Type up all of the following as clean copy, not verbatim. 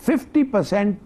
50%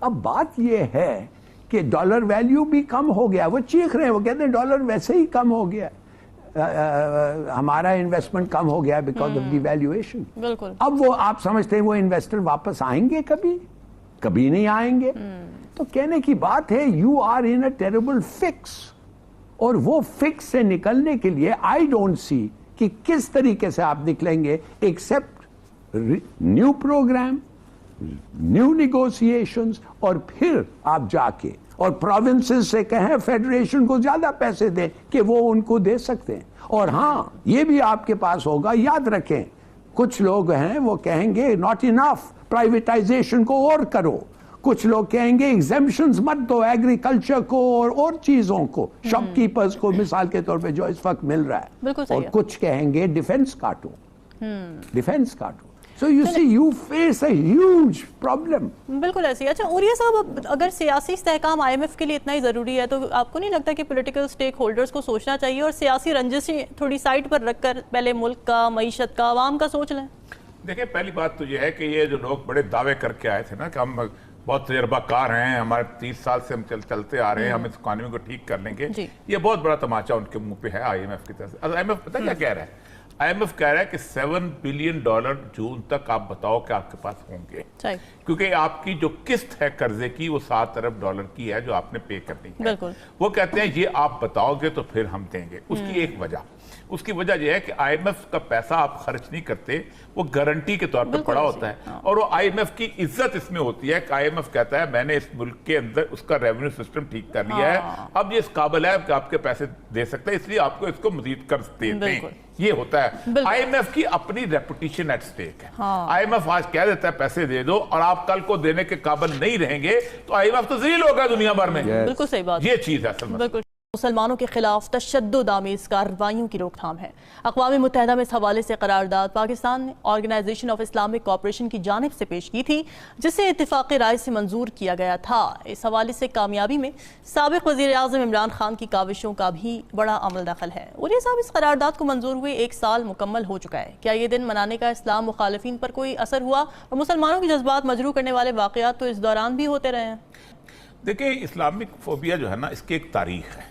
اب بات یہ ہے کہ ڈالر ویلیو بھی کم ہو گیا. وہ چیخ رہے ہیں, وہ کہتے ہیں ڈالر ویسے ہی کم ہو گیا, ہمارا انویسٹمنٹ کم ہو گیا بیکاز آف دی ویلیویشن. بالکل. اب وہ آپ سمجھتے ہیں وہ انویسٹر واپس آئیں گے؟ کبھی نہیں آئیں گے. تو کہنے کی بات ہے you are in a terrible fix, اور وہ فکس سے نکلنے کے لیے آئی ڈونٹ سی کہ کس طریقے سے آپ نکلیں گے except new program, new negotiations, اور پھر آپ جا کے اور پروونسز سے کہیں فیڈریشن کو زیادہ پیسے دیں کہ وہ ان کو دے سکتے ہیں. اور ہاں یہ بھی آپ کے پاس ہوگا, یاد رکھیں کچھ لوگ ہیں وہ کہیں گے ناٹ انف, پرائیویٹائزیشن کو اور کرو. کچھ لوگ کہیں گے ایگزیمپشنز مت دو ایگریکلچر کو اور چیزوں کو, شاپ کیپرز کو مثال کے طور پہ جو اس وقت مل رہا ہے. اور کچھ کہیں گے ڈیفنس کاٹو, ڈیفنس کاٹو. So you see, you face a huge problem. بالکل ایسی. اچھا عوریہ صاحب, اگر سیاسی استحکام آئی ایم ایف کے لیے اتنا ہی ضروری ہے تو آپ کو نہیں لگتا کہ پولیٹیکل اسٹیک ہولڈرز کو سوچنا چاہیے اور سیاسی رنجشیں تھوڑی سائڈ پر رکھ کر پہلے ملک کا, معیشت کا, عوام کا سوچ لیں؟ دیکھیں پہلی بات تو یہ ہے کہ یہ جو لوگ بڑے دعوے کر کے آئے تھے نا کہ ہم بہت تجربہ کار ہیں, ہمارے 30 سال سے ہم چلتے آ رہے ہیں, ہم اس اکانومی کو ٹھیک کر لیں گے, یہ بہت بڑا تماچا ان کے منہ پہ ہے آئی ایم ایف کی طرف سے. آئی ایم ایف پتہ کیا کہہ رہا ہے؟ آئی ایم ایف کہہ رہا ہے کہ $7 بلین جون تک آپ بتاؤ کہ آپ کے پاس ہوں گے, کیونکہ آپ کی جو قسط ہے قرضے کی وہ $7 ارب کی ہے جو آپ نے پے کرنی ہے. وہ کہتے ہیں یہ آپ بتاؤ گے تو پھر ہم دیں گے. اس کی ایک وجہ, اس کی وجہ یہ ہے کہ آئی ایم ایف کا پیسہ آپ خرچ نہیں کرتے, وہ گارنٹی کے طور پہ پڑا ہوتا ہے, اور وہ آئی ایم ایف کی عزت اس میں ہوتی ہے کہ آئی ایم ایف کہتا ہے میں نے اس ملک کے اندر اس کا ریونیو سسٹم ٹھیک کر لیا ہے, اب یہ اس قابل ہے کہ آپ کے پیسے دے سکتے ہیں, اس لیے آپ کو اس کو مزید قرض دیتے ہیں. یہ ہوتا ہے آئی ایم ایف کی اپنی ریپوٹیشن ایٹ سٹیک ہے. آئی ایم ایف آج کہہ دیتا ہے پیسے دے دو, اور آپ کل کو دینے کے قابل نہیں رہیں گے تو آئی ایم ایف تو ذلیل ہوگا دنیا بھر میں. بالکل صحیح بات, یہ چیز ہے اصل میں. مسلمانوں کے خلاف تشدد آمیز کارروائیوں کی روک تھام ہے. اقوام متحدہ میں اس حوالے سے قرارداد پاکستان نے آرگنائزیشن آف اسلامک کوآپریشن کی جانب سے پیش کی تھی, جسے اتفاق رائے سے منظور کیا گیا تھا. اس حوالے سے کامیابی میں سابق وزیر اعظم عمران خان کی کاوشوں کا بھی بڑا عمل دخل ہے. عوریہ صاحب, اس قرارداد کو منظور ہوئے 1 سال مکمل ہو چکا ہے, کیا یہ دن منانے کا اسلام مخالفین پر کوئی اثر ہوا, اور مسلمانوں کے جذبات مجروح کرنے والے واقعات تو اس دوران بھی ہوتے رہے ہیں؟ دیکھیں اسلامک فوبیا جو ہے نا, اس کی ایک تاریخ ہے,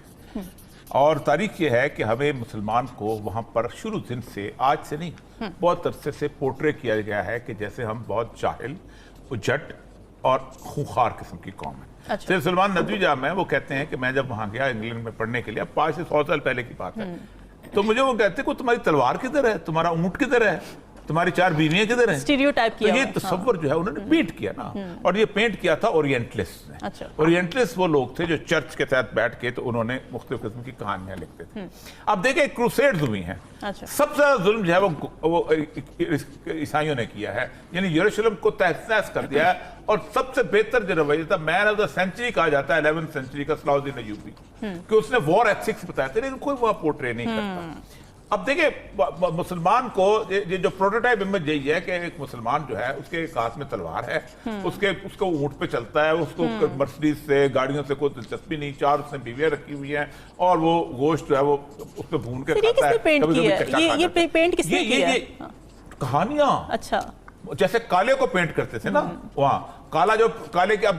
اور تاریخ یہ ہے کہ ہمیں مسلمان کو وہاں پر شروع دن سے, آج سے نہیں, بہت عرصے سے پورٹرے کیا گیا ہے کہ جیسے ہم بہت جاہل, اجٹ اور خونخوار قسم کی قوم ہے. سید سلمان ندوی جام ہے, وہ کہتے ہیں کہ میں جب وہاں گیا انگلینڈ میں پڑھنے کے لیے, اب 5 سے 100 سال پہلے کی بات ہے, تو مجھے وہ کہتے ہیں کہ تمہاری تلوار کدھر ہے, تمہارا اونٹ کدھر ہے, تمہاری 4 بیویاں کدھر ہیں. اسٹیریوٹائپ کیا, تو یہ تصور جو ہے انہوں نے پینٹ کیا نا, اور یہ پینٹ کیا تھا اورینٹلسٹ نے. اورینٹلسٹ وہ لوگ تھے جو چرچ کے تحت بیٹھ کے تو انہوں نے مختلف قسم کی کہانیاں لکھتے تھے. اب دیکھیں کروسیڈز ہوئی ہیں, سب سے زیادہ ظلم جو ہے وہ عیسائیوں نے کیا ہے, یعنی یروشلم کو تہس نہس کر دیا ہے. اور سب سے بہتر جو رویہ تھا, مین آف دا سینچری کہا جاتا ہے 11th سینچری کا, صلاح الدین ایوبی, کہ اس نے وار ایتھکس بتایا تھا, لیکن کوئی وہاں پورٹرے نہیں کرتا. اب دیکھیں مسلمان کو جو پروٹوٹائپ امیج یہی ہے کہ ایک مسلمان جو ہے اس کے ہاتھ میں تلوار ہے, اس کو اونٹ پہ چلتا ہے, اس کو مرسڈیز سے گاڑیوں سے کوئی دلچسپی نہیں, 4 اس نے بیویاں رکھی ہوئی ہیں, اور وہ گوشت جو ہے وہ اس پہ بھون کے کھاتا ہے. یہ پینٹ کس نے کیا ہے؟ کہانیاں, اچھا, جیسے کالے کو پینٹ کرتے تھے نا وہاں, کالا جو کالے کے اب